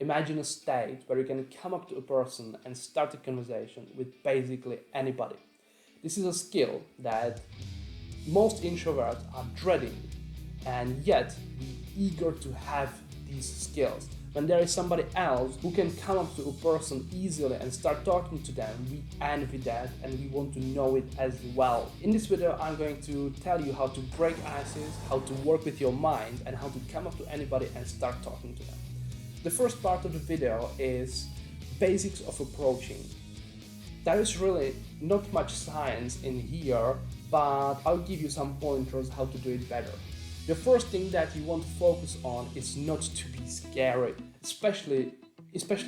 Imagine a state where you can come up to a person and start a conversation with basically anybody. This is a skill that most introverts are dreading, and yet we're eager to have these skills. When there is somebody else who can come up to a person easily and start talking to them, we envy that and we want to know it as well. In this video, I'm going to tell you how to break ices, how to work with your mind, and how to come up to anybody and start talking to them. The first part of the video is basics of approaching. There is really not much science in here, but I'll give you some pointers how to do it better. The first thing that you want to focus on is not to be scary, especially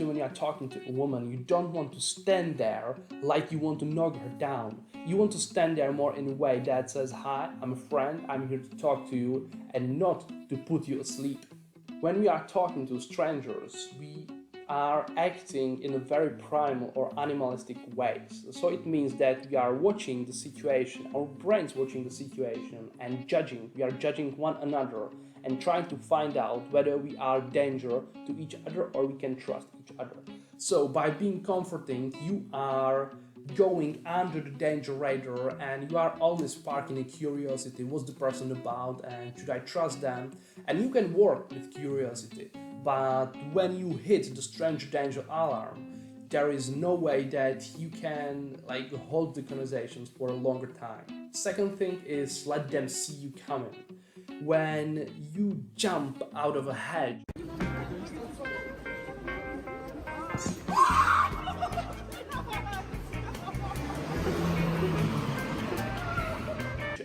when you are talking to a woman. You don't want to stand there like you want to knock her down. You want to stand there more in a way that says, "Hi, I'm a friend, I'm here to talk to you," and not to put you asleep. When we are talking to strangers, we are acting in a very primal or animalistic ways. So it means that we are watching the situation, our brain's watching the situation and judging. We are judging one another and trying to find out whether we are danger to each other or we can trust each other. So by being comforting, you are going under the danger radar and you are always sparking a curiosity. What's the person about and should I trust them? And you can work with curiosity. But when you hit the stranger danger alarm, there is no way that you can hold the conversations for a longer time. Second thing is let them see you coming. When you jump out of a hedge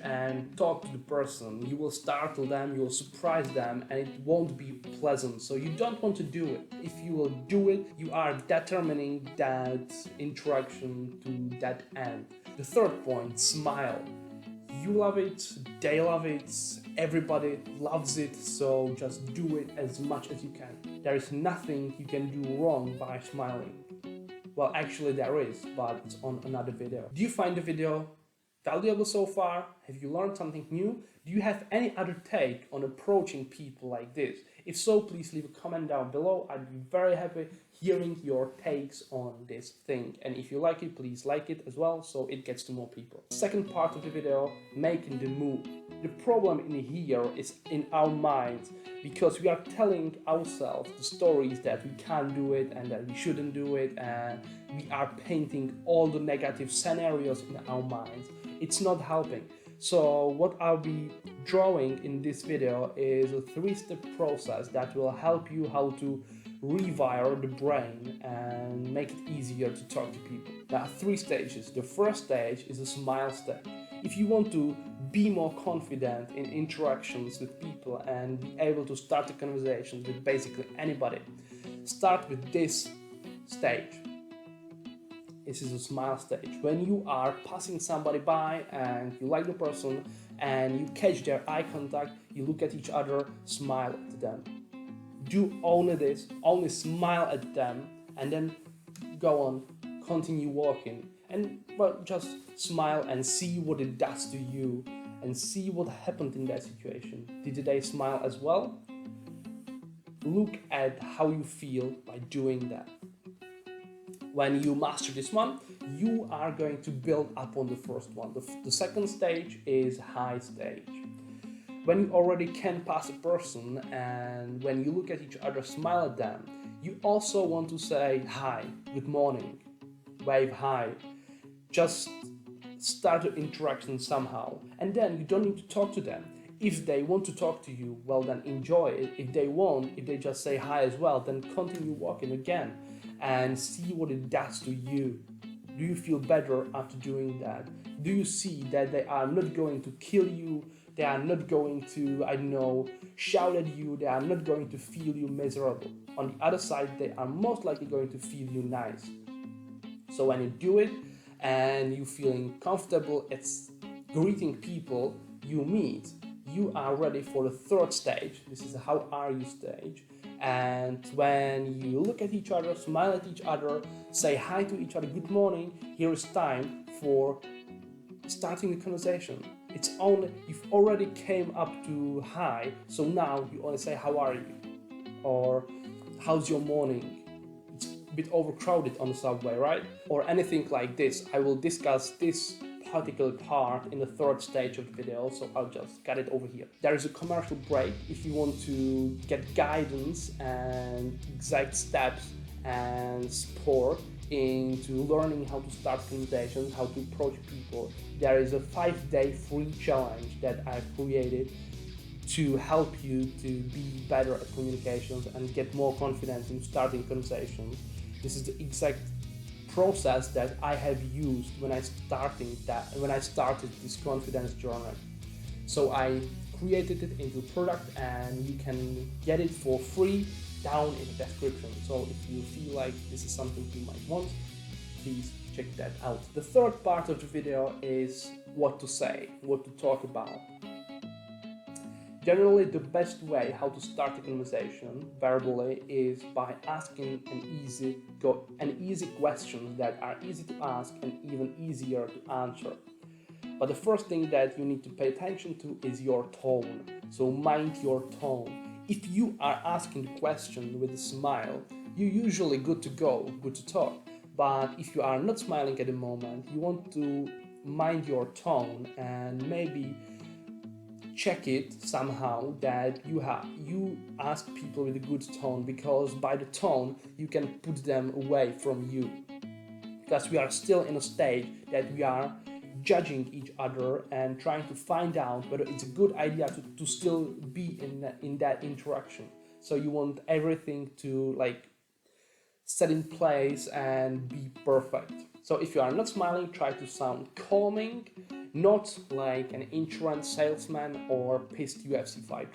and talk to the person, you will startle them, you will surprise them, and it won't be pleasant. So you don't want to do it. If you will do it, you are determining that interaction to that end. The third point, smile. You love it, they love it, everybody loves it, so just do it as much as you can. There is nothing you can do wrong by smiling. Well, actually there is, but it's on another video. Do you find the video valuable so far? Have you learned something new? Do you have any other take on approaching people like this? If so, please leave a comment down below. I'd be very happy hearing your takes on this thing. And if you like it, please like it as well, so it gets to more people. Second part of the video, making the move. The problem in here is in our minds, because we are telling ourselves the stories that we can't do it and that we shouldn't do it, and we are painting all the negative scenarios in our minds. It's not helping. So what I'll be drawing in this video is a 3-step process that will help you how to rewire the brain and make it easier to talk to people. There are 3 stages. The first stage is a smile stage. If you want to be more confident in interactions with people and be able to start a conversation with basically anybody, start with this stage. This is a smile stage. When you are passing somebody by and you like the person and you catch their eye contact, you look at each other, smile at them. Do only this, only smile at them, and then go on, continue walking. And just smile and see what it does to you and see what happened in that situation. Did they smile as well? Look at how you feel by doing that. When you master this one, you are going to build up on the first one. The second stage is high stage. When you already can pass a person and when you look at each other, smile at them, you also want to say hi, good morning, wave hi. Just start an interaction somehow. And then you don't need to talk to them. If they want to talk to you, well then enjoy it. If they won't, if they just say hi as well, then continue walking again and see what it does to you. Do you feel better after doing that? Do you see that they are not going to kill you? They are not going to, shout at you. They are not going to feel you miserable. On the other side, they are most likely going to feel you nice. So when you do it and you're feeling comfortable at greeting people you meet, you are ready for the third stage. This is a how are you stage. And when you look at each other, smile at each other, say hi to each other, good morning, here is time for starting the conversation. You've already came up to hi, so now you only say how are you? Or how's your morning? It's a bit overcrowded on the subway, right? Or anything like this. I will discuss this particular part in the third stage of the video, so I'll just cut it over here. There is a commercial break if you want to get guidance and exact steps and support into learning how to start conversations, how to approach people. There is a 5-day free challenge that I've created to help you to be better at communications and get more confidence in starting conversations. This is the exact process that I have used when I started this confidence journey. So I created it into a product, and you can get it for free down in the description. So if you feel like this is something you might want, please check that out. The third part of the video is what to say, what to talk about. Generally, the best way how to start a conversation verbally is by asking an easy questions that are easy to ask and even easier to answer. But the first thing that you need to pay attention to is your tone. So mind your tone. If you are asking the question with a smile, you're usually good to go, good to talk. But if you are not smiling at the moment, you want to mind your tone and maybe check it somehow that you ask people with a good tone, because by the tone you can put them away from you, because we are still in a stage that we are judging each other and trying to find out whether it's a good idea to still be in that interaction. So you want everything to like set in place and be perfect. So if you are not smiling, try to sound calming, not like an insurance salesman or pissed UFC fighter.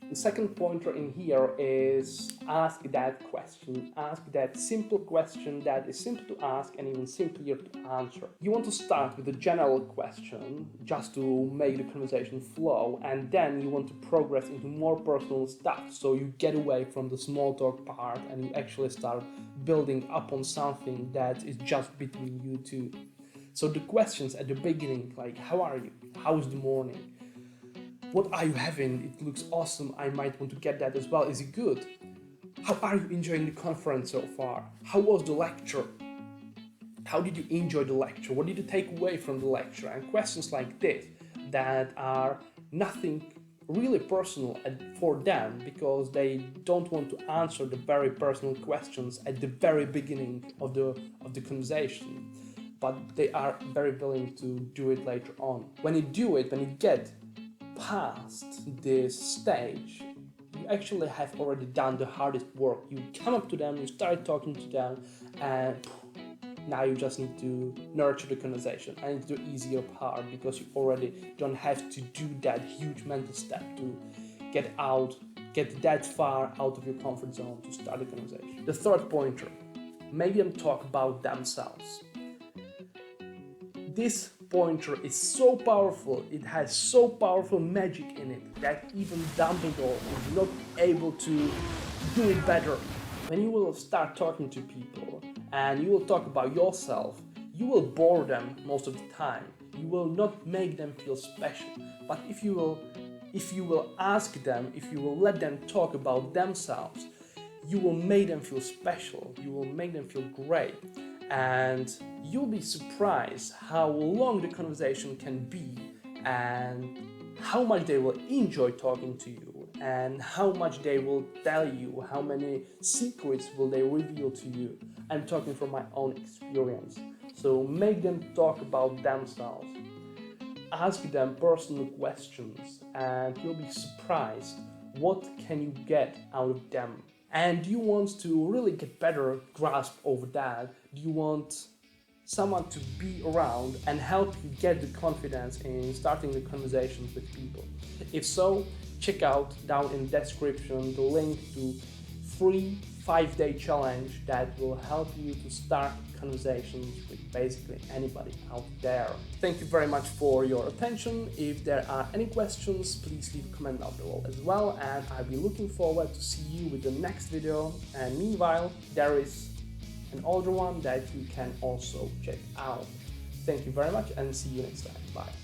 The second pointer in here is ask that question. Ask that simple question that is simple to ask and even simpler to answer. You want to start with a general question just to make the conversation flow, and then you want to progress into more personal stuff, so you get away from the small talk part and you actually start building up on something that is just between you two. So the questions at the beginning, like how are you? How's the morning? What are you having? It looks awesome. I might want to get that as well. Is it good? How are you enjoying the conference so far? How was the lecture? How did you enjoy the lecture? What did you take away from the lecture? And questions like this that are nothing really personal for them, because they don't want to answer the very personal questions at the very beginning of the conversation, but they are very willing to do it later on. When you do it, when you get past this stage, you actually have already done the hardest work. You come up to them, you start talking to them, and now you just need to nurture the conversation. And it's the easier part, because you already don't have to do that huge mental step to get that far out of your comfort zone to start a conversation. The third pointer, make them talk about themselves. This pointer is so powerful, it has so powerful magic in it that even Dumbledore is not able to do it better. When you will start talking to people and you will talk about yourself, you will bore them most of the time. You will not make them feel special. But if you will ask them, if you will let them talk about themselves, you will make them feel special. You will make them feel great. And you'll be surprised how long the conversation can be, and how much they will enjoy talking to you, and how much they will tell you, how many secrets will they reveal to you. I'm talking from my own experience. So make them talk about themselves. Ask them personal questions, and you'll be surprised what can you get out of them. And do you want to really get better grasp over that? Do you want someone to be around and help you get the confidence in starting the conversations with people? If so, check out down in the description the link to free 5-day challenge that will help you to start conversations with basically anybody out there. Thank you very much for your attention. If there are any questions, please leave a comment down below as well, and I'll be looking forward to see you with the next video. And meanwhile, there is an older one that you can also check out. Thank you very much, and see you next time. Bye.